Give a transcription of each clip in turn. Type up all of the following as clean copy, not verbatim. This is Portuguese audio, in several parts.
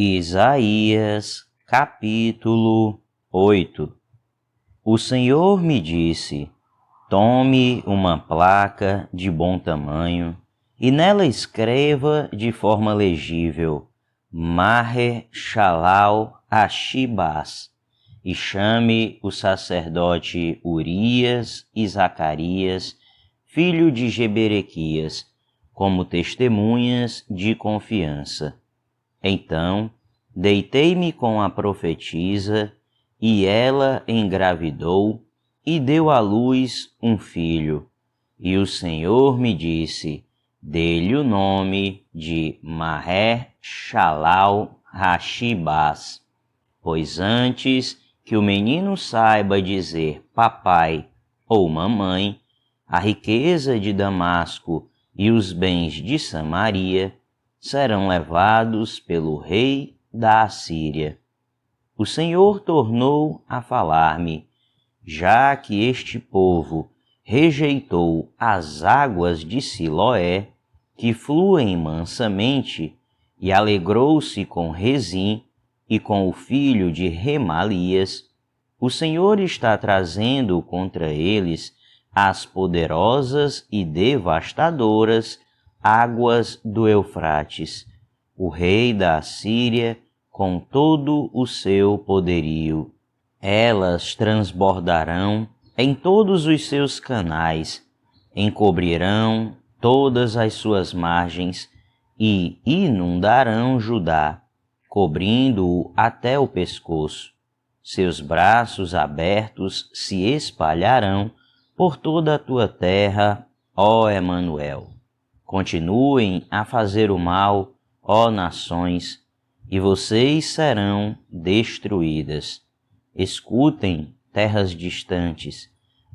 Isaías, capítulo 8. O Senhor me disse: tome uma placa de bom tamanho e nela escreva de forma legível Maher-Shalal-Hashi-Baz, e chame o sacerdote Urias e Zacarias, filho de Jeberequias, como testemunhas de confiança. Então deitei-me com a profetisa, e ela engravidou e deu à luz um filho. E o Senhor me disse: dê-lhe o nome de Maher-Shalal-Hashi-Baz, pois antes que o menino saiba dizer papai ou mamãe, a riqueza de Damasco e os bens de Samaria serão levados pelo rei da Assíria. O Senhor tornou a falar-me: já que este povo rejeitou as águas de Siloé, que fluem mansamente, e alegrou-se com Rezim e com o filho de Remalias, o Senhor está trazendo contra eles as poderosas e devastadoras águas do Eufrates, o rei da Assíria, com todo o seu poderio. Elas transbordarão em todos os seus canais, encobrirão todas as suas margens e inundarão Judá, cobrindo-o até o pescoço. Seus braços abertos se espalharão por toda a tua terra, ó Emanuel. Continuem a fazer o mal, ó nações, e vocês serão destruídas. Escutem, terras distantes,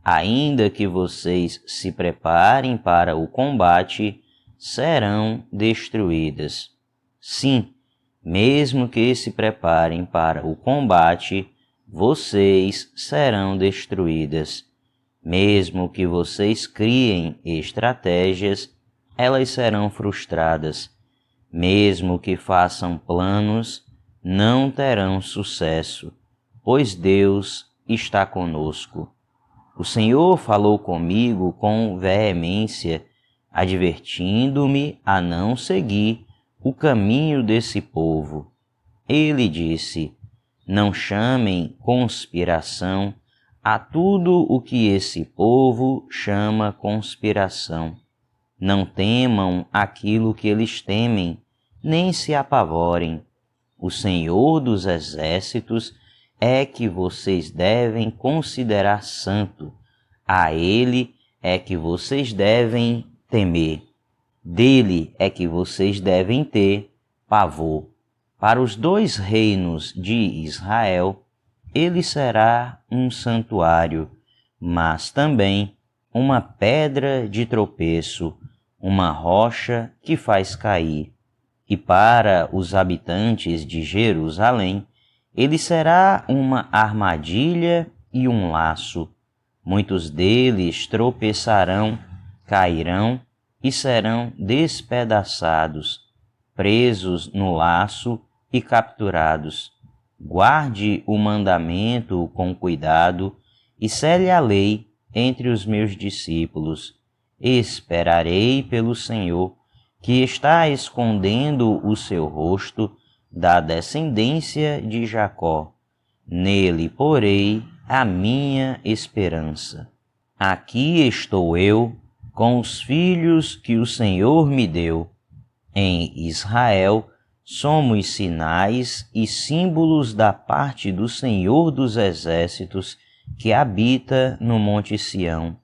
ainda que vocês se preparem para o combate, serão destruídas. Sim, mesmo que se preparem para o combate, vocês serão destruídas. Mesmo que vocês criem estratégias, elas serão frustradas. Mesmo que façam planos, não terão sucesso, pois Deus está conosco. O Senhor falou comigo com veemência, advertindo-me a não seguir o caminho desse povo. Ele disse: não chamem conspiração a tudo o que esse povo chama conspiração. Não temam aquilo que eles temem, nem se apavorem. O Senhor dos Exércitos é que vocês devem considerar santo. A Ele é que vocês devem temer. Dele é que vocês devem ter pavor. Para os dois reinos de Israel, ele será um santuário, mas também uma pedra de tropeço, uma rocha que faz cair. E para os habitantes de Jerusalém, ele será uma armadilha e um laço. Muitos deles tropeçarão, cairão e serão despedaçados, presos no laço e capturados. Guarde o mandamento com cuidado e cele a lei entre os meus discípulos. Esperarei pelo Senhor, que está escondendo o seu rosto da descendência de Jacó. Nele porei a minha esperança. Aqui estou eu, com os filhos que o Senhor me deu. Em Israel somos sinais e símbolos da parte do Senhor dos Exércitos, que habita no Monte Sião.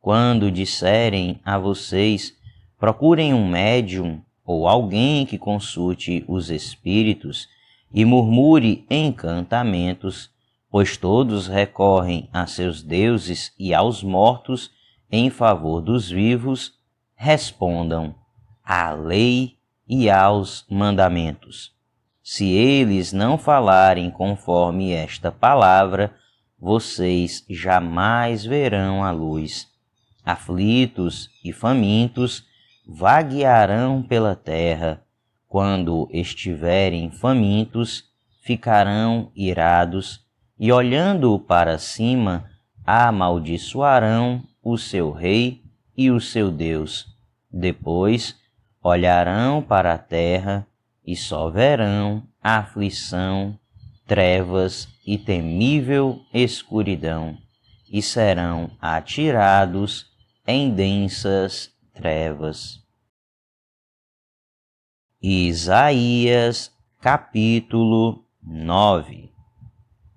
Quando disserem a vocês: procurem um médium ou alguém que consulte os espíritos e murmure encantamentos, pois todos recorrem a seus deuses e aos mortos em favor dos vivos, respondam: à lei e aos mandamentos. Se eles não falarem conforme esta palavra, vocês jamais verão a luz. Aflitos e famintos vaguearão pela terra, quando estiverem famintos, ficarão irados e, olhando para cima, amaldiçoarão o seu rei e o seu Deus. Depois olharão para a terra e só verão aflição, trevas e temível escuridão, e serão atirados em densas trevas. Isaías, capítulo 9.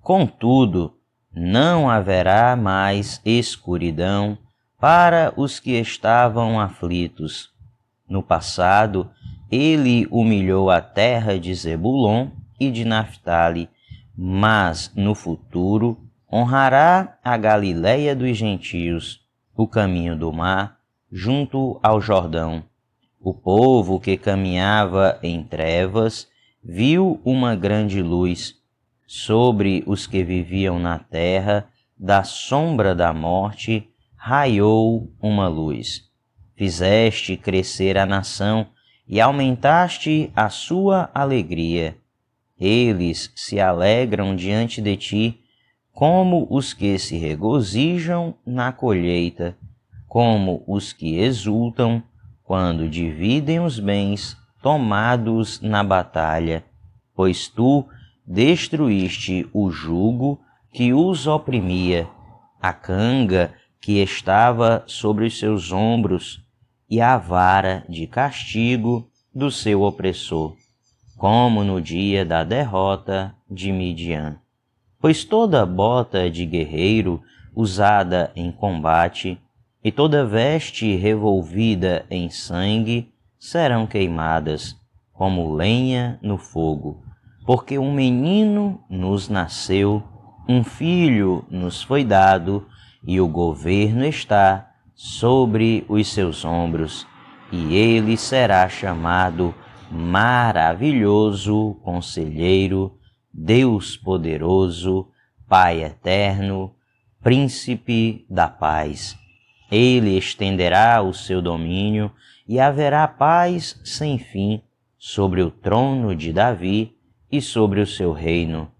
Contudo, não haverá mais escuridão para os que estavam aflitos. No passado, ele humilhou a terra de Zebulon e de Naftali, mas no futuro honrará a Galileia dos gentios, o caminho do mar, junto ao Jordão. O povo que caminhava em trevas viu uma grande luz. Sobre os que viviam na terra, da sombra da morte, raiou uma luz. Fizeste crescer a nação e aumentaste a sua alegria. Eles se alegram diante de ti, como os que se regozijam na colheita, como os que exultam quando dividem os bens tomados na batalha, pois tu destruíste o jugo que os oprimia, a canga que estava sobre os seus ombros e a vara de castigo do seu opressor, como no dia da derrota de Midian. Pois toda bota de guerreiro usada em combate e toda veste revolvida em sangue serão queimadas, como lenha no fogo. Porque um menino nos nasceu, um filho nos foi dado, e o governo está sobre os seus ombros, e ele será chamado Maravilhoso Conselheiro, Deus Poderoso, Pai Eterno, Príncipe da Paz. Ele estenderá o seu domínio e haverá paz sem fim sobre o trono de Davi e sobre o seu reino,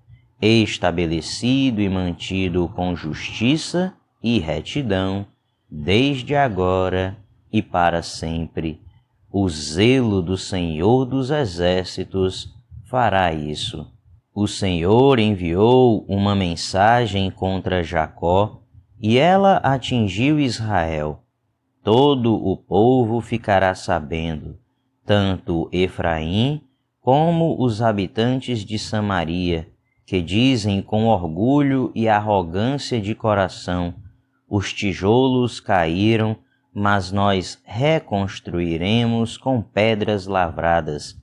estabelecido e mantido com justiça e retidão, desde agora e para sempre. O zelo do Senhor dos Exércitos fará isso. O Senhor enviou uma mensagem contra Jacó, e ela atingiu Israel. Todo o povo ficará sabendo, tanto Efraim como os habitantes de Samaria, que dizem com orgulho e arrogância de coração: os tijolos caíram, mas nós reconstruiremos com pedras lavradas.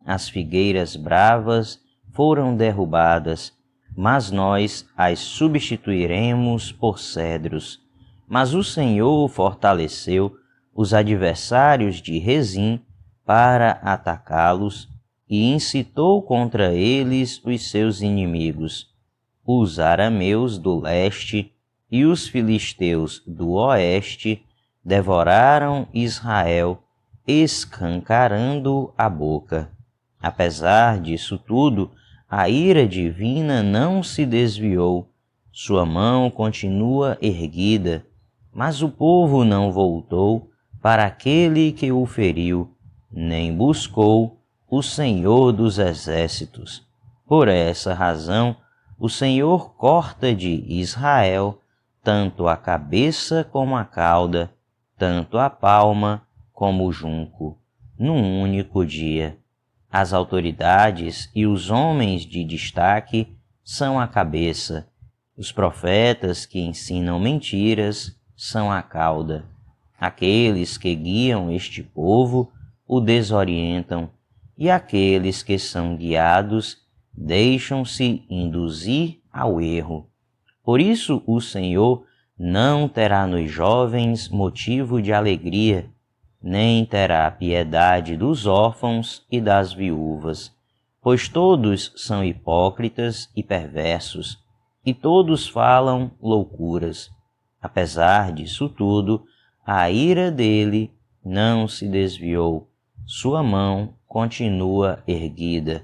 As figueiras bravas foram derrubadas, mas nós as substituiremos por cedros. Mas o Senhor fortaleceu os adversários de Rezim para atacá-los e incitou contra eles os seus inimigos. Os arameus do leste e os filisteus do oeste devoraram Israel, escancarando a boca. Apesar disso tudo, a ira divina não se desviou, sua mão continua erguida, mas o povo não voltou para aquele que o feriu, nem buscou o Senhor dos Exércitos. Por essa razão, o Senhor corta de Israel tanto a cabeça como a cauda, tanto a palma como o junco, num único dia. As autoridades e os homens de destaque são a cabeça. Os profetas que ensinam mentiras são a cauda. Aqueles que guiam este povo o desorientam, e aqueles que são guiados deixam-se induzir ao erro. Por isso o Senhor não terá nos jovens motivo de alegria, nem terá piedade dos órfãos e das viúvas, pois todos são hipócritas e perversos, e todos falam loucuras. Apesar disso tudo, a ira dele não se desviou, sua mão continua erguida,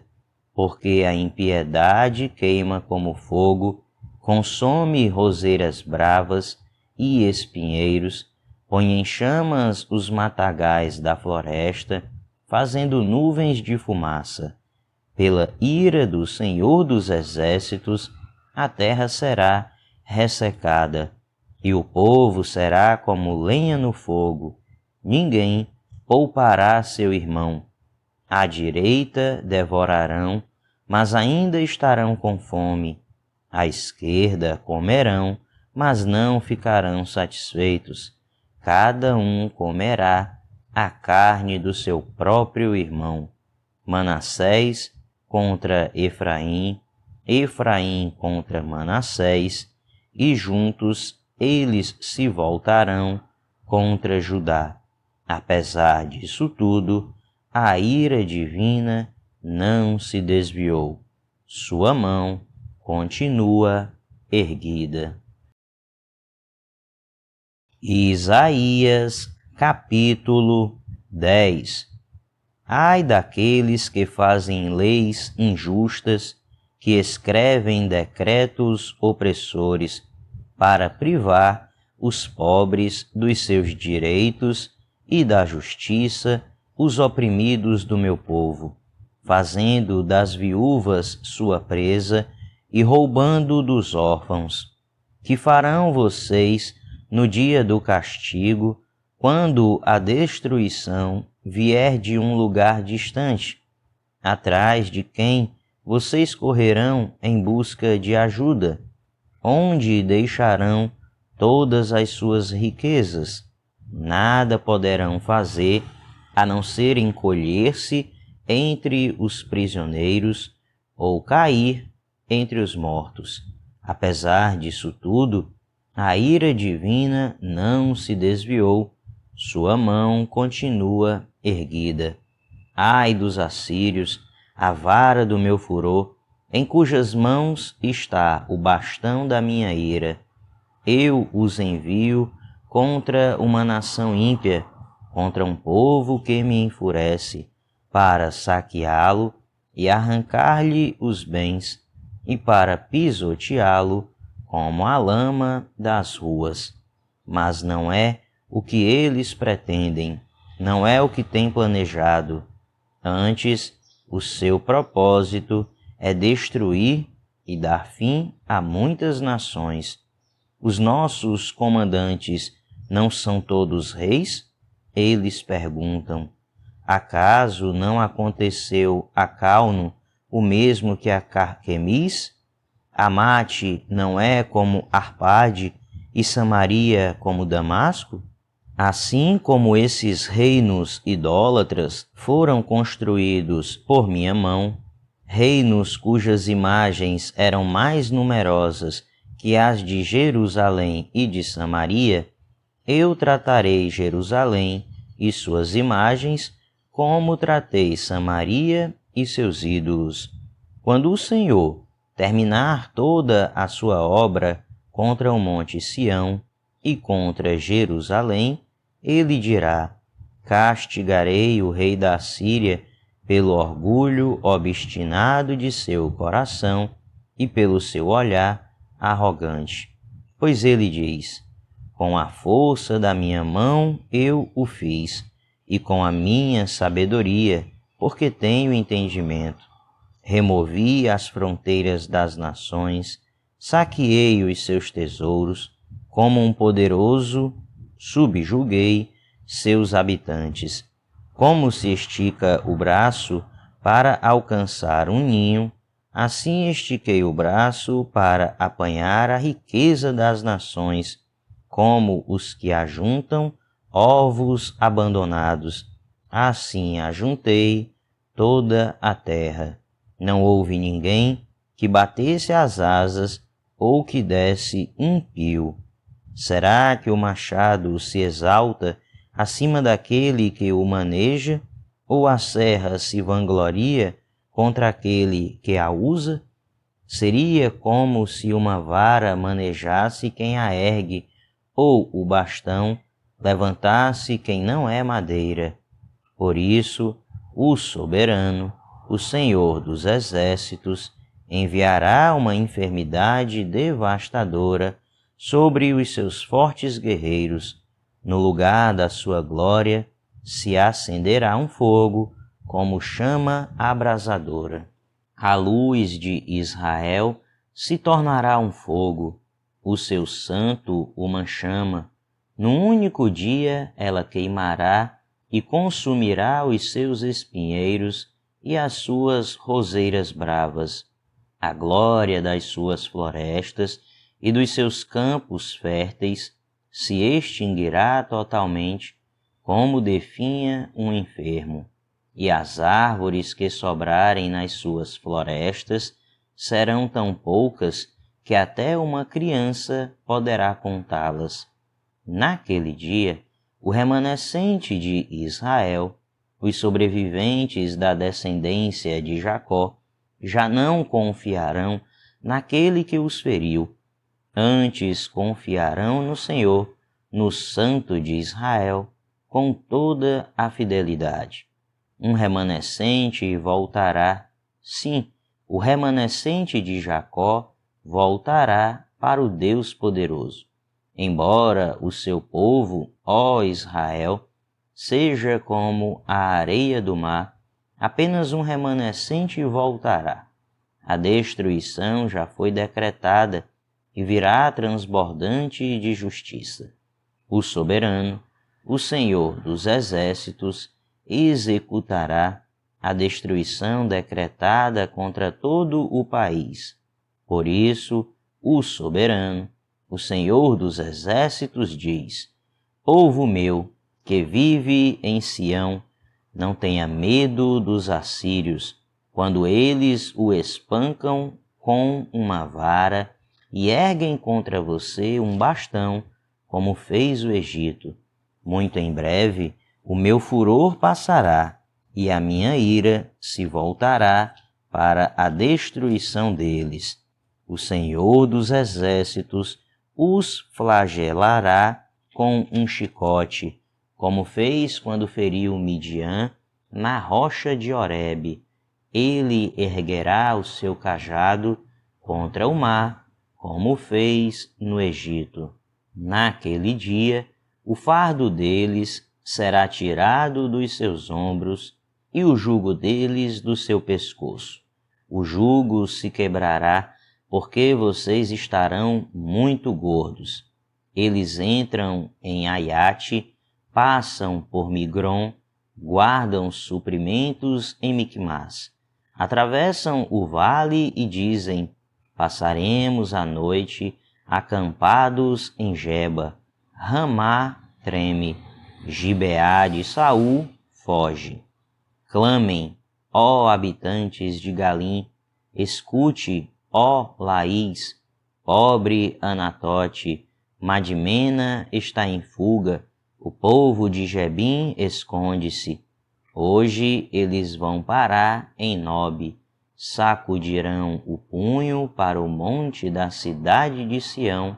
porque a impiedade queima como fogo, consome roseiras bravas e espinheiros, põe em chamas os matagais da floresta, fazendo nuvens de fumaça. Pela ira do Senhor dos Exércitos, a terra será ressecada, e o povo será como lenha no fogo. Ninguém poupará seu irmão. À direita devorarão, mas ainda estarão com fome. À esquerda comerão, mas não ficarão satisfeitos. Cada um comerá a carne do seu próprio irmão. Manassés contra Efraim, Efraim contra Manassés, e juntos eles se voltarão contra Judá. Apesar disso tudo, a ira divina não se desviou. Sua mão continua erguida. Isaías, capítulo 10. Ai daqueles que fazem leis injustas, que escrevem decretos opressores, para privar os pobres dos seus direitos e da justiça os oprimidos do meu povo, fazendo das viúvas sua presa e roubando dos órfãos. Que farão vocês no dia do castigo, quando a destruição vier de um lugar distante? Atrás de quem vocês correrão em busca de ajuda? Onde deixarão todas as suas riquezas? Nada poderão fazer a não ser encolher-se entre os prisioneiros ou cair entre os mortos. Apesar disso tudo, a ira divina não se desviou, sua mão continua erguida. Ai dos assírios, a vara do meu furor, em cujas mãos está o bastão da minha ira. Eu os envio contra uma nação ímpia, contra um povo que me enfurece, para saqueá-lo e arrancar-lhe os bens, e para pisoteá-lo como a lama das ruas. Mas não é o que eles pretendem, não é o que têm planejado. Antes, o seu propósito é destruir e dar fim a muitas nações. Os nossos comandantes não são todos reis? Eles perguntam. Acaso não aconteceu a Calno o mesmo que a Carquemis? Amate não é como Arpade e Samaria como Damasco? Assim como esses reinos idólatras foram construídos por minha mão, reinos cujas imagens eram mais numerosas que as de Jerusalém e de Samaria, eu tratarei Jerusalém e suas imagens como tratei Samaria e seus ídolos. Quando o Senhor terminar toda a sua obra contra o monte Sião e contra Jerusalém, ele dirá: castigarei o rei da Assíria pelo orgulho obstinado de seu coração e pelo seu olhar arrogante. Pois ele diz: com a força da minha mão eu o fiz, e com a minha sabedoria, porque tenho entendimento. Removi as fronteiras das nações, saqueei os seus tesouros, como um poderoso, subjuguei seus habitantes. Como se estica o braço para alcançar um ninho, assim estiquei o braço para apanhar a riqueza das nações, como os que ajuntam ovos abandonados. Assim ajuntei toda a terra. Não houve ninguém que batesse as asas ou que desse um pio. Será que o machado se exalta acima daquele que o maneja, ou a serra se vangloria contra aquele que a usa? Seria como se uma vara manejasse quem a ergue, ou o bastão levantasse quem não é madeira. Por isso, o soberano, o Senhor dos exércitos, enviará uma enfermidade devastadora sobre os seus fortes guerreiros. No lugar da sua glória se acenderá um fogo, como chama abrasadora. A luz de Israel se tornará um fogo, o seu santo uma chama. Num único dia ela queimará e consumirá os seus espinheiros e as suas roseiras bravas. A glória das suas florestas e dos seus campos férteis se extinguirá totalmente, como definha um enfermo, e as árvores que sobrarem nas suas florestas serão tão poucas que até uma criança poderá contá-las. Naquele dia, o remanescente de Israel, os sobreviventes da descendência de Jacó, já não confiarão naquele que os feriu, antes confiarão no Senhor, no Santo de Israel, com toda a fidelidade. Um remanescente voltará, sim, o remanescente de Jacó voltará para o Deus poderoso. Embora o seu povo, ó Israel, seja como a areia do mar, apenas um remanescente voltará. A destruição já foi decretada e virá transbordante de justiça. O soberano, o Senhor dos exércitos, executará a destruição decretada contra todo o país. Por isso, o soberano, o Senhor dos exércitos diz: Povo meu, que vive em Sião, não tenha medo dos assírios, quando eles o espancam com uma vara e erguem contra você um bastão, como fez o Egito. Muito em breve o meu furor passará, e a minha ira se voltará para a destruição deles. O Senhor dos exércitos os flagelará com um chicote, como fez quando feriu Midian na rocha de Horebe. Ele erguerá o seu cajado contra o mar, como fez no Egito. Naquele dia, o fardo deles será tirado dos seus ombros e o jugo deles do seu pescoço. O jugo se quebrará, porque vocês estarão muito gordos. Eles entram em Aiate, passam por Migron, guardam suprimentos em Micmas. Atravessam o vale e dizem: passaremos a noite acampados em Geba. Ramá treme, Gibeá de Saul foge. Clamem, ó habitantes de Galim, escute, ó Laís, pobre Anatote, Madmena está em fuga, o povo de Gebim esconde-se. Hoje eles vão parar em Nob, sacudirão o punho para o monte da cidade de Sião,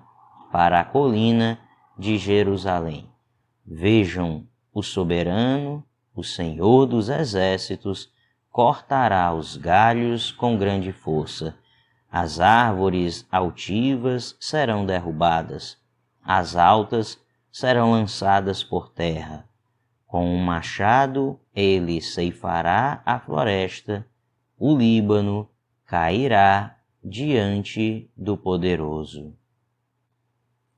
para a colina de Jerusalém. Vejam, o soberano, o Senhor dos exércitos, cortará os galhos com grande força. As árvores altivas serão derrubadas, as altas serão lançadas por terra. Com um machado ele ceifará a floresta, o Líbano cairá diante do Poderoso.